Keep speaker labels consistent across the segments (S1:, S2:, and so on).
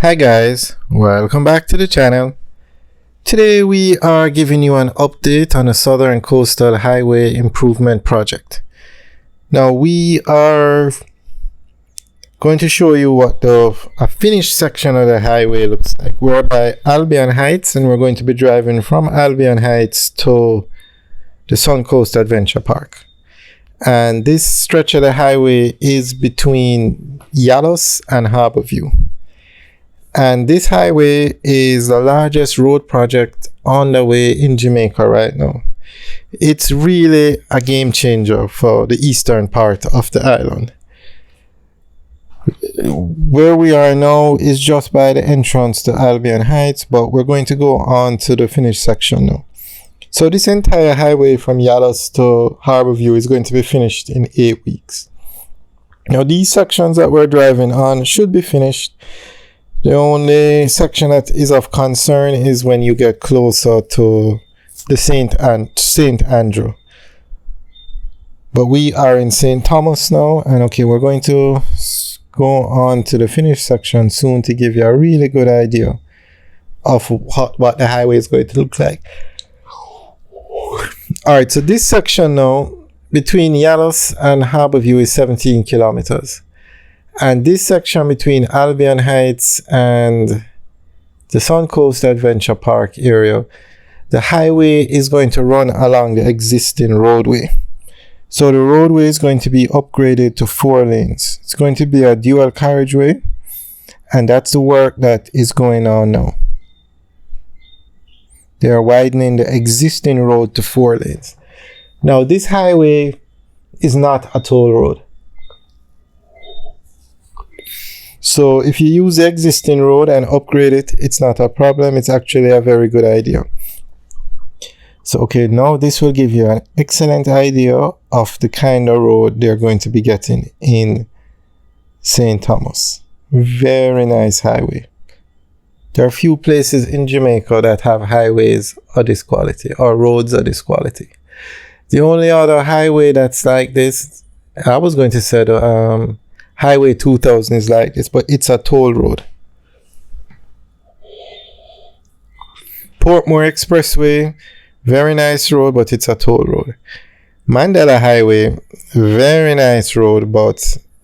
S1: Hi guys, welcome back to the channel. Today we are giving you an update on the Southern Coastal Highway Improvement Project. Now we are going to show you what a finished section of the highway looks like. We're by Albion Heights and we're going to be driving from Albion Heights to the Suncoast Adventure Park. And this stretch of the highway is between Yalos and Harborview. And this highway is the largest road project on the way in Jamaica right now. It's really a game changer for the eastern part of the island. Where we are now is just by the entrance to Albion Heights, but we're going to go on to the finished section now. So this entire highway from Yalos to Harborview is going to be finished in 8 weeks. Now these sections that we're driving on should be finished. The only section that is of concern is when you get closer to the St Andrew. But we are in St Thomas now, and okay, we're going to go on to the finished section soon to give you a really good idea of what the highway is going to look like. Alright, so this section now between Yalos and Harborview is 17 kilometers. And this section between Albion Heights and the Suncoast Adventure Park area, the highway is going to run along the existing roadway. So the roadway is going to be upgraded to 4 lanes. It's going to be a dual carriageway, and that's the work that is going on now. They are widening the existing road to 4 lanes. Now this highway is not a toll road. So if you use the existing road and upgrade it, it's not a problem. It's actually a very good idea. So okay, now this will give you an excellent idea of the kind of road they're going to be getting in St. Thomas. Very nice highway. There are few places in Jamaica that have highways of this quality or roads of this quality. The only other highway that's like this, I was going to say Highway 2000 is like this, but it's a toll road. Portmore Expressway, very nice road, but it's a toll road. Mandela Highway, very nice road,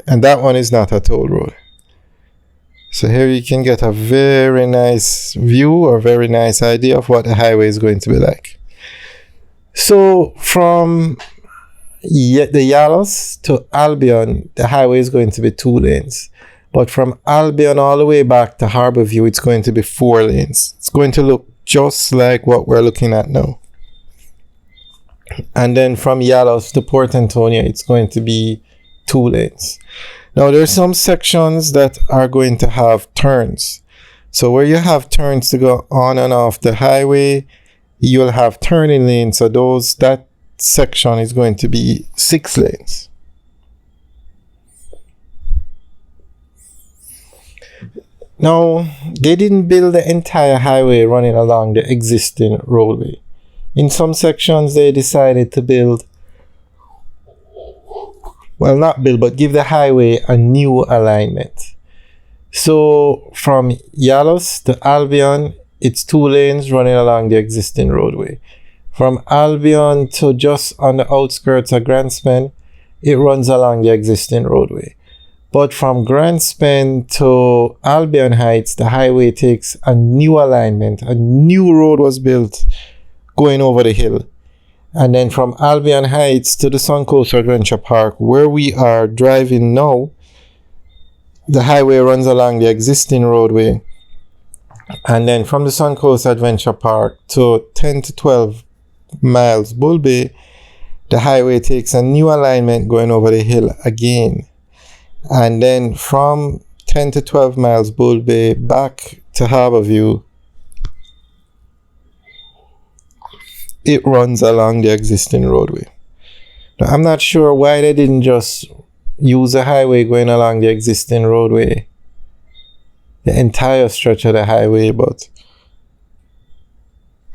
S1: and that one is not a toll road. So here you can get a very nice view or very nice idea of what the highway is going to be like. So from the Yalos to Albion, the highway is going to be 2 lanes. But from Albion all the way back to Harborview, it's going to be 4 lanes. It's going to look just like what we're looking at now. And then from Yalos to Port Antonio, it's going to be 2 lanes. Now there's some sections that are going to have turns. So where you have turns to go on and off the highway, you'll have turning lanes. So that section is going to be 6 lanes. Now, they didn't build the entire highway running along the existing roadway. In some sections, they decided to build, well, not build, but give the highway a new alignment. So from Yalos to Albion, it's 2 lanes running along the existing roadway. From Albion to just on the outskirts of Grandspend, it runs along the existing roadway. But from Grandspend to Albion Heights, the highway takes a new alignment. A new road was built going over the hill. And then from Albion Heights to the Suncoast Adventure Park, where we are driving now, the highway runs along the existing roadway. And then from the Suncoast Adventure Park to 10 to 12 miles Bull Bay, the highway takes a new alignment going over the hill again. And then from 10 to 12 miles Bull Bay back to Harborview, it runs along the existing roadway. Now, I'm not sure why they didn't just use a highway going along the existing roadway, the entire stretch of the highway, but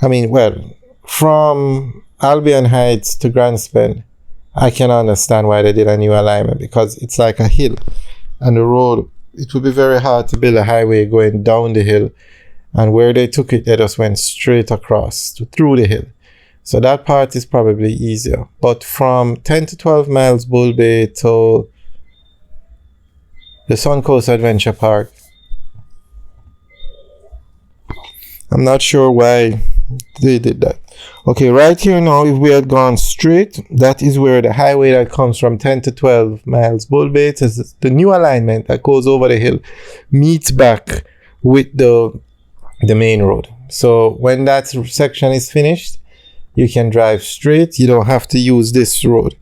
S1: I mean, well, from Albion Heights to Grandspend, I can understand why they did a new alignment, because it's like a hill and the road it would be very hard to build a highway going down the hill, and where they took it, they just went straight across through the hill. So that part is probably easier. But from 10 to 12 miles Bull Bay to the Suncoast Adventure Park, I'm not sure why they did that. Okay, right here now, if we had gone straight, that is where the highway that comes from 10 to 12 miles Bull Bay to the new alignment that goes over the hill meets back with the main road. So when that section is finished, you can drive straight. You don't have to use this road.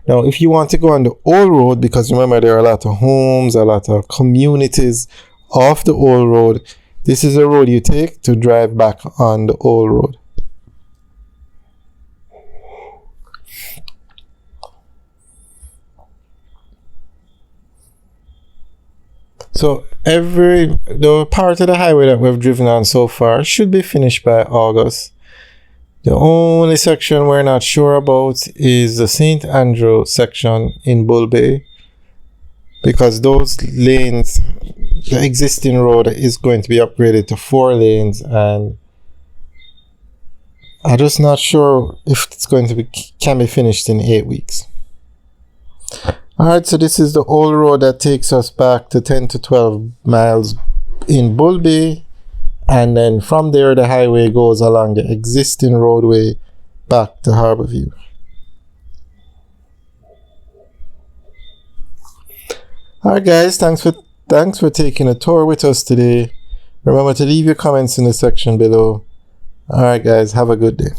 S1: Now, if you want to go on the old road, because remember there are a lot of homes, a lot of communities off the old road, this is a road you take to drive back on the old road. So the part of the highway that we've driven on so far should be finished by August. The only section we're not sure about is the St. Andrew section in Bull Bay, because those lanes, the existing road is going to be upgraded to 4 lanes, and I'm just not sure if it's going to can be finished in 8 weeks. Alright, so this is the old road that takes us back to 10 to 12 miles in Bull Bay, and then from there the highway goes along the existing roadway back to Harborview. Alright guys, thanks for taking a tour with us today. Remember to leave your comments in the section below. Alright guys, have a good day.